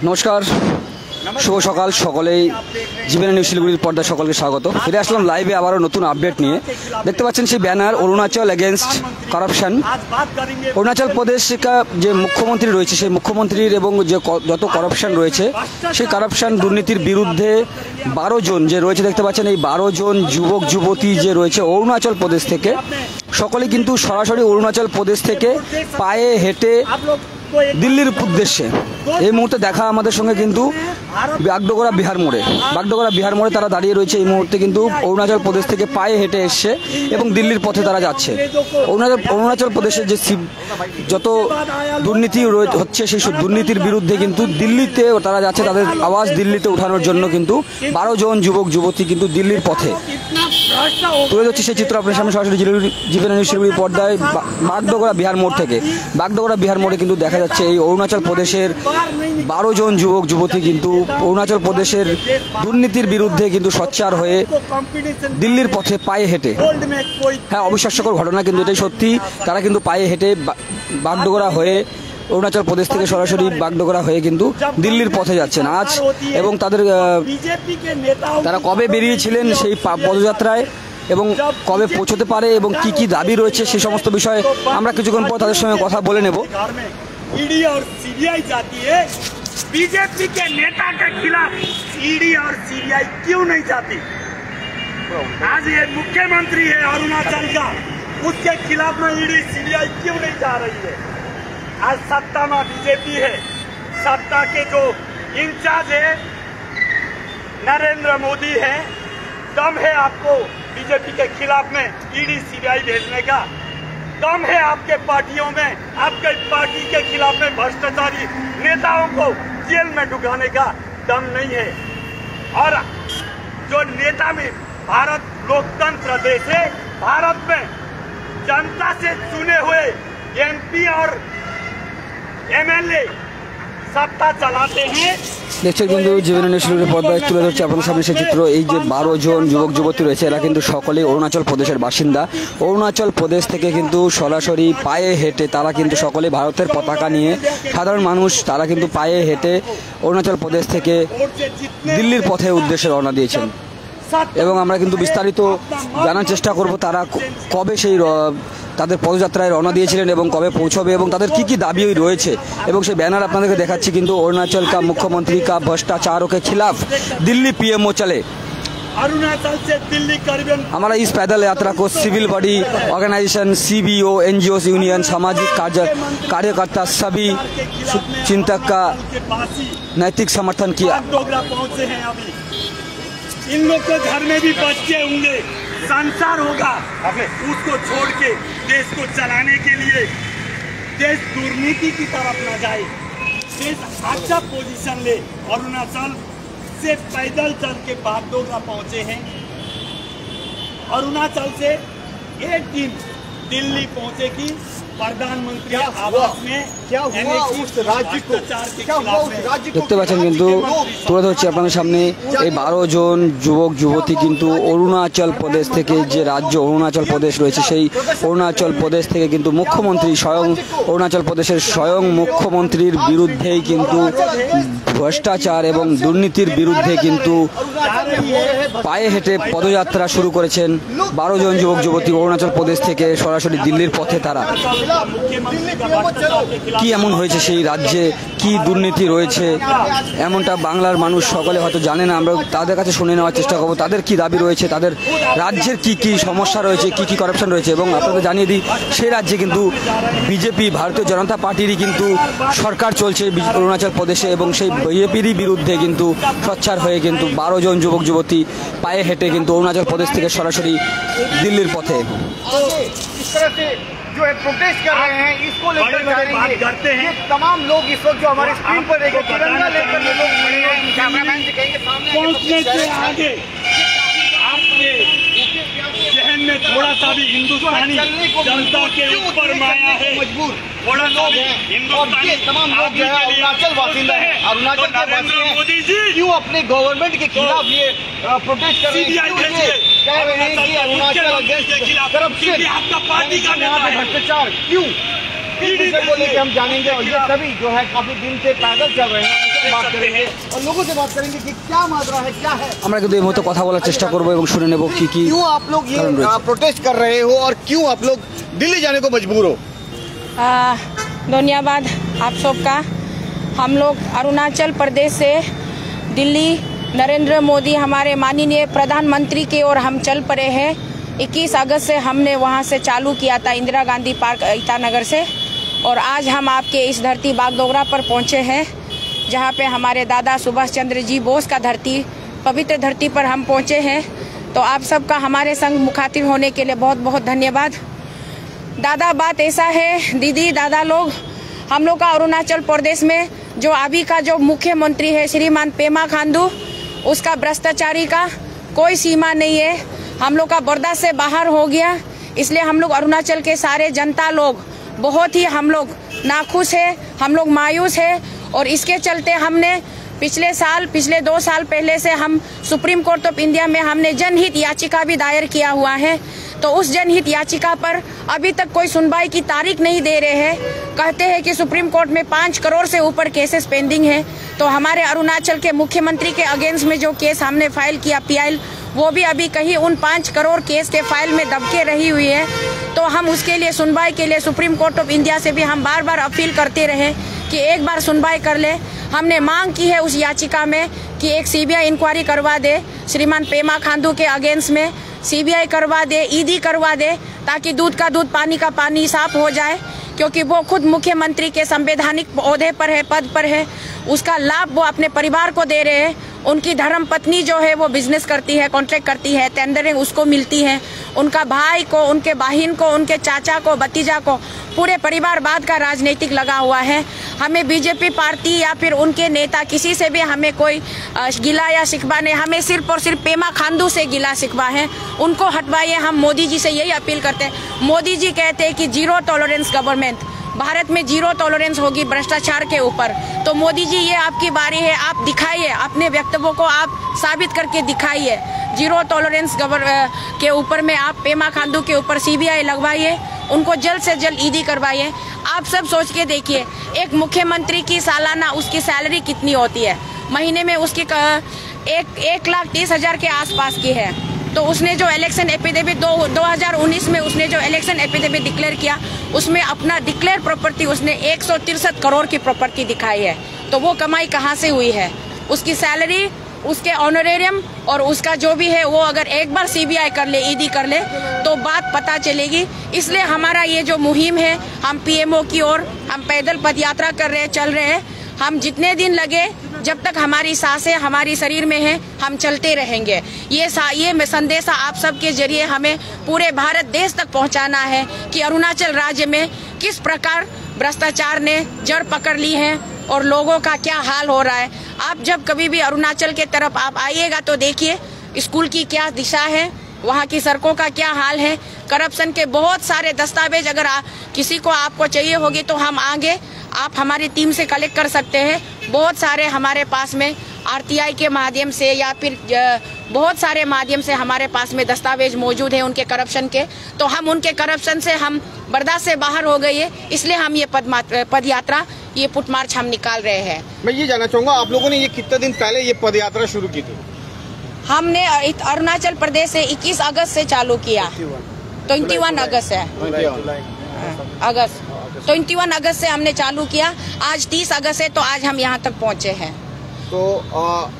नमस्कार शुभ सकाल सकलेई जीवन निউজ শিলিগুড়ির পর্দায় সকলকে স্বাগত। ফিরে আসলাম লাইভে আবারও নতুন আপডেট নিয়ে। দেখতে পাচ্ছেন সেই banner Arunachal against corruption. Arunachal Pradesh যে মুখ্যমন্ত্রী রয়েছে সেই মুখ্যমন্ত্রীর এবং যে যত করাপশন রয়েছে সেই করাপশন দুর্নীতির বিরুদ্ধে 12 জন যে রয়েছে দেখতে পাচ্ছেন এই 12 জন যুবক যুবতী যে রয়েছে অরুণাচল প্রদেশ থেকে সকলে কিন্তু সরাসরি অরুণাচল প্রদেশ থেকে পায়ে হেঁটে দিল্লির উদ্দেশ্যে এই মুহূর্তে দেখা আমাদের সঙ্গে কিন্তু বাগডোগরা বিহার মোড়ে তারা দাঁড়িয়ে রয়েছে। এই মুহূর্তে কিন্তু অরুণাচল প্রদেশ থেকে পায়ে হেঁটে এসছে এবং দিল্লির পথে তারা যাচ্ছে। অরুণাচল প্রদেশের যে যত দুর্নীতি হচ্ছে সেই দুর্নীতির বিরুদ্ধে কিন্তু দিল্লিতে তারা যাচ্ছে, তাদের আওয়াজ দিল্লিতে ওঠানোর জন্য কিন্তু 12 জন যুবক যুবতী কিন্তু দিল্লির পথে তুলে ধরছে। সেই চিত্র আপনার সামনে সরাসরি জীবন নিউজ শিলিগুড়ির পর্দায় বাগডোগরা বিহার মোড় থেকে। বাগডোগরা বিহার মোড়ে কিন্তু দেখা যাচ্ছে এই অরুণাচল প্রদেশের 12 জন যুবক যুবতী কিন্তু অরুণাচল প্রদেশের দুর্নীতির বিরুদ্ধে কিন্তু সোচ্চার হয়ে দিল্লির পথে পায়ে হেঁটে, হ্যাঁ অবিশ্বাস্যকর ঘটনা কিন্তু এটাই সত্যি, তারা কিন্তু পায়ে হেঁটে বাগডোগরা হয়ে অরুণাচল প্রদেশ থেকে সরাসরি বাগডোগরা হয়ে কিন্তু দিল্লির পথে যাচ্ছেন আজ। এবং তারা কবে বেরিয়েছিলেন সেই পদযাত্রায় এবং কবে পৌঁছতে পারে এবং কি কি দাবি রয়েছে সেই সমস্ত বিষয়ে আমরা কিছুক্ষণ পর তাদের সঙ্গে কথা বলে নেব। ईडी और सीबीआई जाती है, बीजेपी के नेता के खिलाफ ईडी और सीबीआई क्यों नहीं जाती? आज ये मुख्यमंत्री है अरुणाचल का, उसके खिलाफ में ईडी सीबीआई क्यों नहीं जा रही है? आज सत्ता में बीजेपी है, सत्ता के जो इंचार्ज है नरेंद्र मोदी है, दम है आपको बीजेपी के खिलाफ में ईडी सीबीआई भेजने का? दम है आपके पार्टियों में, आपके पार्टी के खिलाफ में भ्रष्टाचारी नेताओं को जेल में ढुकाने का दम नहीं है? और जो नेता में भारत लोकतंत्र देश है, भारत में जनता से चुने हुए एमपी और एमएलए सत्ता चलाते हैं। দেখছেন কিন্তু জীবন নিউজ শিলিগুড়ির পর্দায় তুলে ধরছে আপনাদের সামনে সেই চিত্র। এই যে 12 জন যুবক যুবতী রয়েছে এরা কিন্তু সকলেই অরুণাচল প্রদেশের বাসিন্দা। অরুণাচল প্রদেশ থেকে কিন্তু সরাসরি পায়ে হেঁটে তারা কিন্তু সকলে ভারতের পতাকা নিয়ে, সাধারণ মানুষ তারা কিন্তু পায়ে হেঁটে অরুণাচল প্রদেশ থেকে দিল্লির পথে উদ্দেশ্যে রওনা দিয়েছেন। এবং আমরা কিন্তু বিস্তারিত জানার চেষ্টা করব তারা কবে সেই তাদের পদযাত্রায় রওনা দিয়েছিলেন এবং কবে পৌঁছবে এবং তাদের কি কি দাবি রয়েছে। এবং সেই ব্যানার আপনাদেরকে দেখাচ্ছি কিন্তু अरुणाचल का मुख्यमंत्री का भ्रष्टाचारों के खिलाफ दिल्ली पीएमओ चले। अरुणाचल से दिल्ली करीबन हमारा इस पैदल यात्रा को civil body organisation, CBO, NGO union, सामाजिक कार्यकर्ता सभी चिंतक का नैतिक समर्थन किया। पहुंचे हैं अभी, इन लोग के घर में भी बच्चे होंगे, संसार होगा, उसको छोड़ के देश को चलाने के लिए देश दुर्नीति की तरफ न जाए, देश अच्छा पोजीशन ले। अरुणाचल से पैदल चल के बागडोगरा पहुंचे हैं, अरुणाचल से एक दिन दिल्ली पहुंचेगी प्रधानमंत्री आवास में। क्या हुआ उस राज्य को? দেখতে পাচ্ছেন কিন্তু তুলে ধরছি আপনাদের সামনে এই 12 জন যুবক যুবতী কিন্তু অরুণাচল প্রদেশ থেকে, যে রাজ্য অরুণাচল প্রদেশ রয়েছে সেই অরুণাচল প্রদেশ থেকে কিন্তু মুখ্যমন্ত্রী স্বয়ং অরুণাচল প্রদেশের স্বয়ং মুখ্যমন্ত্রীর বিরুদ্ধেই কিন্তু ভ্রষ্টাচার এবং দুর্নীতির বিরুদ্ধে কিন্তু পায়ে হেঁটে পদযাত্রা শুরু করেছেন 12 জন যুবক যুবতী অরুণাচল প্রদেশ থেকে সরাসরি দিল্লির পথে। তারা কি এমন হয়েছে সেই রাজ্যে, কি দুর্নীতি রয়েছে এমনটা বাংলার মানুষ সকলে হয়তো জানে না। আমরা তাদের কাছে শুনে নেওয়ার চেষ্টা করবো তাদের কি দাবি রয়েছে, তাদের রাজ্যের কি কি সমস্যা রয়েছে, কি কি করাপশন রয়েছে। এবং আপনাদের জানিয়ে দিই সেই রাজ্যে কিন্তু বিজেপি, ভারতীয় জনতা পার্টিরই কিন্তু সরকার চলছে অরুণাচল প্রদেশে এবং সেই বিজেপিরই বিরুদ্ধে কিন্তু সোচ্চার হয়ে কিন্তু 12 জন যুবক যুবতী পায়ে হেঁটে কিন্তু অরুণাচল প্রদেশ থেকে সরাসরি दिल्लीर पथे। जो है प्रोटेस्ट कर रहे हैं, इसको लेकर करते हैं तमाम लोग इस वक्त जो हमारे स्क्रीन पर देखो तिरंगा लेकर ये लोग खड़े हैं। कैमरामैन से कहेंगे सामने पहुंचने के आगे आपके जहन में थोड़ा सा भी हिंदुस्तानी जनता के ऊपर माया है, मजबूर थोड़ा सा भी हिंदुस्तानी तमाम लोग जो है अरुणाचल वासिंदा है, अरुणाचल के वासी हैं, मोदी जी क्यों अपने गवर्नमेंट के खिलाफ ये प्रोटेस्ट कर रहे हैं? कह रहे हैं कि अरुणाचल अगेंस्ट करप्शन, आपका पार्टी का भ्रष्टाचार क्यों? इस विषय को लेकर हम जानेंगे। और ये सभी जो है काफी दिन से पैदल चल रहे हैं, बात करेंगे और लोगों से बात करेंगे कि क्या माजरा है, क्या है। আমরা কিন্তু এই মুহূর্তে কথা বলার চেষ্টা করব এবং শুনে নেব কি কি क्यों आप लोग ये प्रोटेस्ट कर रहे हो और क्यों आप लोग दिल्ली जाने को मजबूर हो? धन्यवाद आप सबका। हम लोग अरुणाचल प्रदेश से दिल्ली नरेंद्र मोदी हमारे माननीय प्रधानमंत्री की ओर हम चल पड़े हैं। 21 अगस्त से हमने वहां से चालू किया था इंदिरा गांधी पार्क ईटानगर से, और आज हम आपके इस धरती बागडोगरा पर पहुंचे हैं जहां पे हमारे दादा सुभाष चंद्र जी बोस का धरती, पवित्र धरती पर हम पहुंचे हैं। तो आप सबका हमारे संग मुखातिब होने के लिए बहुत बहुत धन्यवाद। दादा, बात ऐसा है, दीदी दादा लोग, हम लोग का अरुणाचल प्रदेश में जो अभी का जो मुख्यमंत्री है श्रीमान पेमा खांडू, उसका भ्रष्टाचारी का कोई सीमा नहीं है। हम लोग का बर्दाश्त से बाहर हो गया, इसलिए हम लोग अरुणाचल के सारे जनता लोग बहुत ही हम लोग नाखुश है, हम लोग मायूस है। और इसके चलते हमने पिछले 2 साल पहले से हम सुप्रीम कोर्ट ऑफ इंडिया में हमने जनहित याचिका भी दायर किया हुआ है। तो उस जनहित याचिका पर अभी तक कोई सुनवाई की तारीख नहीं दे रहे हैं। कहते हैं कि सुप्रीम कोर्ट में 5 करोड़ से ऊपर केसेस पेंडिंग है। तो हमारे अरुणाचल के मुख्यमंत्री के अगेंस्ट में जो केस हमने फाइल किया PIL, वो भी अभी कहीं उन 5 करोड़ केस के फाइल में दबके रही हुई है। तो हम उसके लिए सुनवाई के लिए सुप्रीम कोर्ट ऑफ इंडिया से भी हम बार बार अपील करते रहे कि एक बार सुनवाई कर ले। हमने मांग की है उस याचिका में कि एक CBI इंक्वायरी करवा दे श्रीमान पेमा खांडू के अगेंस्ट में, CBI करवा दे, ED करवा दे, ताकि दूध का दूध पानी का पानी साफ हो जाए। क्योंकि वो खुद मुख्यमंत्री के संवैधानिक ओहदे पर है, पद पर है, उसका लाभ वो अपने परिवार को दे रहे हैं। उनकी धर्म पत्नी जो है वो बिजनेस करती है, कॉन्ट्रैक्ट करती है, टेंडरिंग उसको मिलती है। उनका भाई को, उनके बहन को, उनके चाचा को, भतीजा को, पूरे परिवार बाद का राजनीतिक लगा हुआ है। हमें बीजेपी पार्टी या फिर उनके नेता किसी से भी हमें कोई गिला या शिकवा नहीं, हमें सिर्फ और सिर्फ पेमा खांडू से गिला शिकवा है। उनको हटवाइए। हम मोदी जी से यही अपील करते हैं। मोदी जी कहते हैं कि 0 टॉलरेंस गवर्नमेंट, भारत में 0 टॉलरेंस होगी भ्रष्टाचार के ऊपर। तो मोदी जी, ये आपकी बारी है, आप दिखाइए, अपने वक्तव्यों को आप साबित करके दिखाइए। 0 टॉलरेंस के ऊपर में आप पेमा खांडू के ऊपर CBI लगवाइए, उनको जल्द से जल्द ED करवाइए। आप सब सोच के देखिए, एक मुख्यमंत्री की सालाना उसकी सैलरी कितनी होती है? महीने में उसकी 1,30,000 के आसपास की है। तो उसने जो इलेक्शन एफिडेविट 2019 में उसने जो इलेक्शन एफिडेविट डिक्लेयर किया, उसमें अपना डिक्लेयर प्रॉपर्टी उसने 163 करोड़ की प्रॉपर्टी दिखाई है। तो वो कमाई कहाँ से हुई है? उसकी सैलरी, उसके ऑनरेरियम और उसका जो भी है, वो अगर एक बार CBI कर ले, ED कर ले, तो बात पता चलेगी। इसलिए हमारा ये जो मुहिम है, हम PMO की ओर हम पैदल पद यात्रा कर रहे हैं, चल रहे हैं। हम जितने दिन लगे, जब तक हमारी सांसें हमारी शरीर में है, हम चलते रहेंगे। ये संदेशा आप सबके जरिए हमें पूरे भारत देश तक पहुंचाना है कि अरुणाचल राज्य में किस प्रकार भ्रष्टाचार ने जड़ पकड़ ली है और लोगों का क्या हाल हो रहा है। आप जब कभी भी अरुणाचल के तरफ आप आइएगा तो देखिए स्कूल की क्या दिशा है, वहाँ की सड़कों का क्या हाल है। करप्शन के बहुत सारे दस्तावेज अगर किसी को आपको चाहिए होगी तो हम आगे आप हमारी टीम से कलेक्ट कर सकते हैं। बहुत सारे हमारे पास में RTI के माध्यम से या फिर बहुत सारे माध्यम से हमारे पास में दस्तावेज मौजूद हैं उनके करप्शन के। तो हम उनके करप्शन से हम बर्दाश्त से बाहर हो गए हैं, इसलिए हम ये पद यात्रा, ये फुट मार्च हम निकाल रहे हैं। मैं ये जानना चाहूँगा, आप लोगों ने ये कितने दिन पहले ये पद यात्रा शुरू की थी? हमने अरुणाचल प्रदेश से 21 अगस्त से चालू किया। 21 अगस्त है, 21 अगस्त से हमने चालू किया। आज 30 अगस्त है, तो आज हम यहाँ तक पहुँचे हैं। तो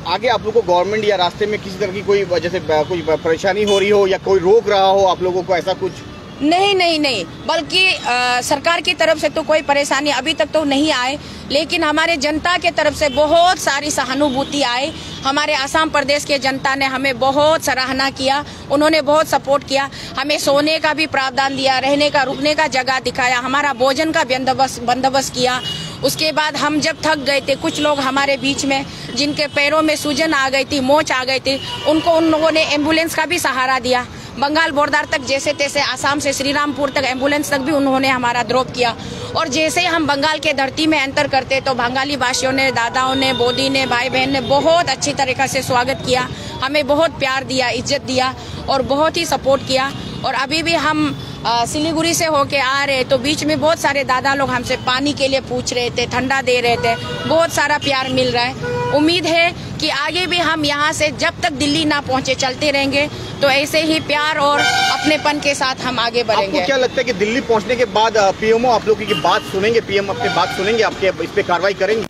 आगे आप लोगों को गवर्नमेंट या रास्ते में किसी तरह की कोई जैसे कोई परेशानी हो रही हो या कोई रोक रहा हो आप लोगों को, ऐसा कुछ? नहीं, बल्कि सरकार की तरफ से तो कोई परेशानी अभी तक तो नहीं आए, लेकिन हमारे जनता के तरफ से बहुत सारी सहानुभूति आई। हमारे असम प्रदेश के जनता ने हमें बहुत सराहना किया, उन्होंने बहुत सपोर्ट किया। हमें सोने का भी प्रावधान दिया, रहने का, रुकने का जगह दिखाया, हमारा भोजन का बंदोबस्त किया। उसके बाद हम जब थक गए थे, कुछ लोग हमारे बीच में जिनके पैरों में सूजन आ गई थी, मोच आ गई थी, उन लोगों ने एम्बुलेंस का भी सहारा दिया। बंगाल बॉर्डर तक जैसे तैसे, आसाम से श्रीरामपुर तक एम्बुलेंस तक भी उन्होंने हमारा ड्रॉप किया। और जैसे ही हम बंगाल के धरती में एंटर करते तो बंगाली भाषियों ने, दादाओं ने, बोदी ने, भाई बहन ने बहुत अच्छी तरीके से स्वागत किया, हमें बहुत प्यार दिया, इज्जत दिया और बहुत ही सपोर्ट किया। और अभी भी हम सिलीगुड़ी से होके आ रहे, तो बीच में बहुत सारे दादा लोग हमसे पानी के लिए पूछ रहे थे, ठंडा दे रहे थे, बहुत सारा प्यार मिल रहा है। उम्मीद है कि आगे भी हम यहाँ से जब तक दिल्ली ना पहुँचे चलते रहेंगे, तो ऐसे ही प्यार और अपनेपन के साथ हम आगे बढ़ेंगे। आपको क्या लगता है कि दिल्ली पहुँचने के बाद पीएमओ आप लोग की बात सुनेंगे, पीएम अपनी बात सुनेंगे, आपके इस पे कार्रवाई करेंगे?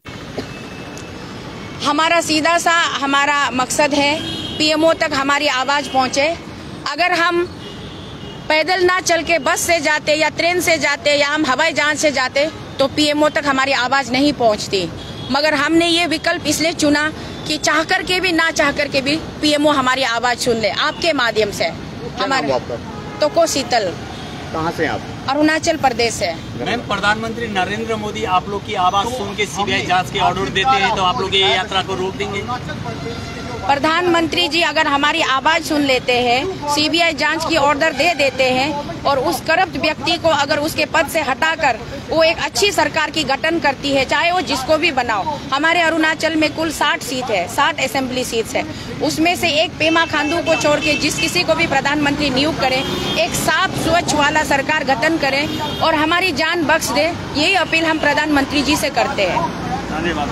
हमारा सीधा सा हमारा मकसद है पीएमओ तक हमारी आवाज़ पहुँचे। अगर हम पैदल ना चल के बस से जाते या ट्रेन से जाते या हम हवाई जहाज से जाते, तो पीएमओ तक हमारी आवाज़ नहीं पहुंचती। मगर हमने ये विकल्प इसलिए चुना कि चाह कर के भी ना चाह कर के भी पीएमओ हमारी आवाज़ सुन ले, आपके माध्यम से। हमारे तो को शीतल। कहाँ से आप? अरुणाचल प्रदेश से। मैम, प्रधानमंत्री नरेंद्र मोदी आप लोग की आवाज़ सुन के सीबीआई जांच के ऑर्डर देते हैं, तो आप लोग ये यात्रा को रोक देंगे? प्रधानमंत्री जी अगर हमारी आवाज़ सुन लेते हैं, सीबीआई जांच की ऑर्डर दे देते हैं और उस करप्ट व्यक्ति को अगर उसके पद से हटाकर वो एक अच्छी सरकार की गठन करती है, चाहे वो जिसको भी बनाओ। हमारे अरुणाचल में कुल 60 सीट है, 60 असेंबली सीट्स है, उसमें से एक पेमा खांडू को छोड़ के जिस किसी को भी प्रधानमंत्री नियुक्त करे, एक साफ स्वच्छ वाला सरकार गठन करे और हमारी जान बख्श दे, यही अपील हम प्रधानमंत्री जी से करते हैं। धन्यवाद।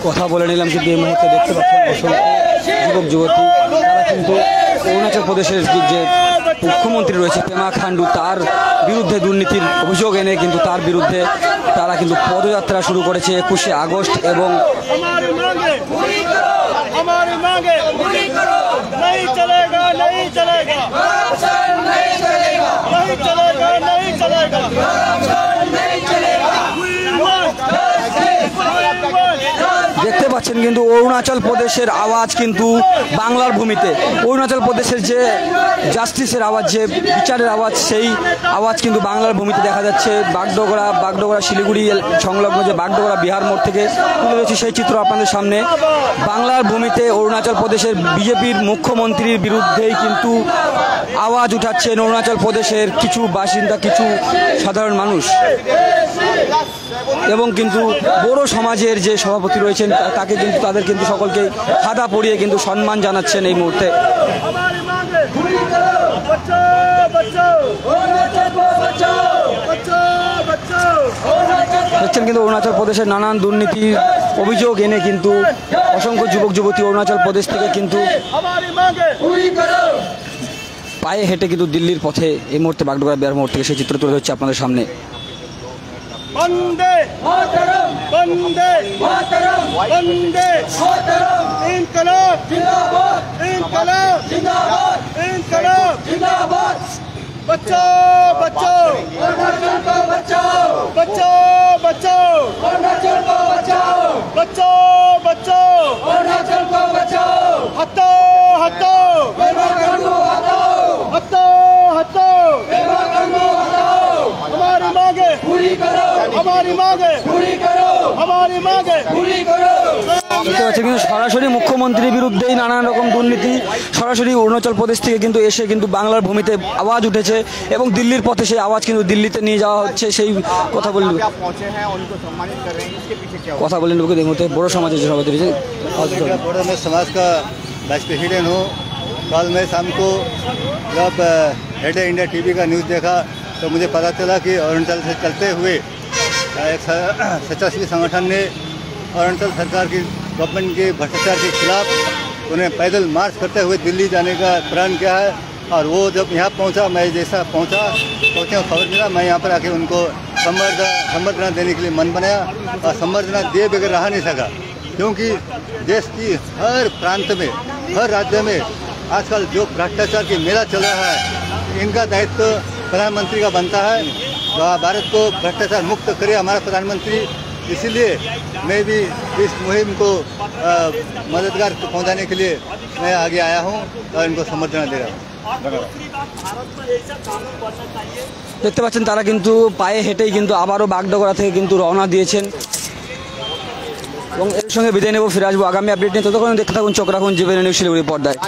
কথা বলে নিলাম, কিন্তু এই মুহূর্তে দেখতে পাচ্ছেন অসংখ্য যুবক যুবতী তারা কিন্তু অরুণাচল প্রদেশের যে মুখ্যমন্ত্রী রয়েছে পেমা খান্ডু, তার বিরুদ্ধে দুর্নীতির অভিযোগ এনে কিন্তু তার বিরুদ্ধে তারা কিন্তু পদযাত্রা শুরু করেছে 21শে আগস্ট। এবং দেখতে পাচ্ছেন কিন্তু অরুণাচল প্রদেশের আওয়াজ কিন্তু বাংলার ভূমিতে, অরুণাচল প্রদেশের যে জাস্টিসের আওয়াজ, যে বিচারের আওয়াজ, সেই আওয়াজ কিন্তু বাংলার ভূমিতে দেখা যাচ্ছে। বাগডোগরা শিলিগুড়ি সংলগ্ন যে বাগডোগরা বিহার মোড় থেকে তুলে ধরেছি সেই চিত্র আপনাদের সামনে। বাংলার ভূমিতে অরুণাচল প্রদেশের বিজেপির মুখ্যমন্ত্রীর বিরুদ্ধেই কিন্তু আওয়াজ উঠাচ্ছেন অরুণাচল প্রদেশের কিছু বাসিন্দা, কিছু সাধারণ মানুষ। এবং কিন্তু বড় সমাজের যে সভাপতি রয়েছেন তাকে কিন্তু তাদের কিন্তু সকলকে খাদা পরিয়ে কিন্তু সম্মান জানাচ্ছেন এই মুহূর্তে। দেখছেন কিন্তু অরুণাচল প্রদেশের নানান দুর্নীতির অভিযোগ এনে কিন্তু অসংখ্য যুবক যুবতী অরুণাচল প্রদেশ থেকে কিন্তু পায়ে হেঁটে কিন্তু দিল্লির পথে এই মুহূর্তে বাগডোগরা বিহার মোড় থেকে সেই চিত্র তুলে ধরছে আপনাদের সামনে। वंदे मातरम, वंदे मातरम, वंदे मातरम, इनकलाब जिंदाबाद, इनकलाब जिंदाबाद, इनकलाब जिंदाबाद। बचाओ बचाओ अरुणाचल को बचाओ, बचाओ बचाओ अरुणाचल को बचाओ, बचाओ बचाओ अरुणाचल को बचाओ। हटाओ हटाओ पेमा खांडू, हटाओ हटाओ हटाओ पेमा खांडू, हटाओ। हमारी मांगे पूरी करो, हमारी मांगे पूरी करो, हमारी मांगे पूरी करो। দেখতে পাচ্ছি কিন্তু সরাসরি মুখ্যমন্ত্রীর বিরুদ্ধেই নানান রকম দুর্নীতি সরাসরি অরুণাচল প্রদেশ থেকে কিন্তু এসে কিন্তু বাংলার ভূমিতে আওয়াজ উঠেছে এবং দিল্লির পথে সেই আওয়াজ কিন্তু দিল্লিতে নিয়ে যাওয়া হচ্ছে। সেই কথা বললেন এই মুহূর্তে বড় সমাজের যে সভাপতি রয়েছে। बड़ो में समाज का वाइस प्रेसिडेंट हूँ। कल मैं शाम को जब हेड इंडिया टीवी का न्यूज़ देखा तो मुझे पता चला कि अरुणाचल से चलते हुए एक स्वच्छासेवी संगठन ने अरुणाचल सरकार की गवर्नमेंट के भ्रष्टाचार के खिलाफ उन्हें पैदल मार्च करते हुए दिल्ली जाने का प्रण किया है। और वो जब यहाँ पहुँचा, मैं जैसा पहुँचा खबर मिला, मैं यहाँ पर आके उनको संबर्धना देने के लिए मन बनाया और संबर्धना दिए बगैर रहा नहीं सका, क्योंकि देश की हर प्रांत में, हर राज्य में आजकल जो भ्रष्टाचार की मेला चल रहा है, इनका दायित्व प्रधानमंत्री का बनता है। भारत को भ्रष्टाचार मुक्त करे हमारा प्रधानमंत्री। इसीलिए मैं भी इस मुहिम को मददगार पहुंचाने के लिए मैं आगे आया हूं और इनको समर्थन दे रहा हूं। দেখতে পাচ্ছেন তারা কিন্তু পায়ে হেঁটেই কিন্তু আবারও বাগডোগরা থেকে কিন্তু রওনা দিয়েছেন এবং এর সঙ্গে বিদায় নেব, ফিরে আসবো আগামী আপডেট নিয়ে। ততক্ষণ দেখতে থাকুন, চোখ রাখুন জীবন নিউজ শিলিগুড়ি পর্দায়।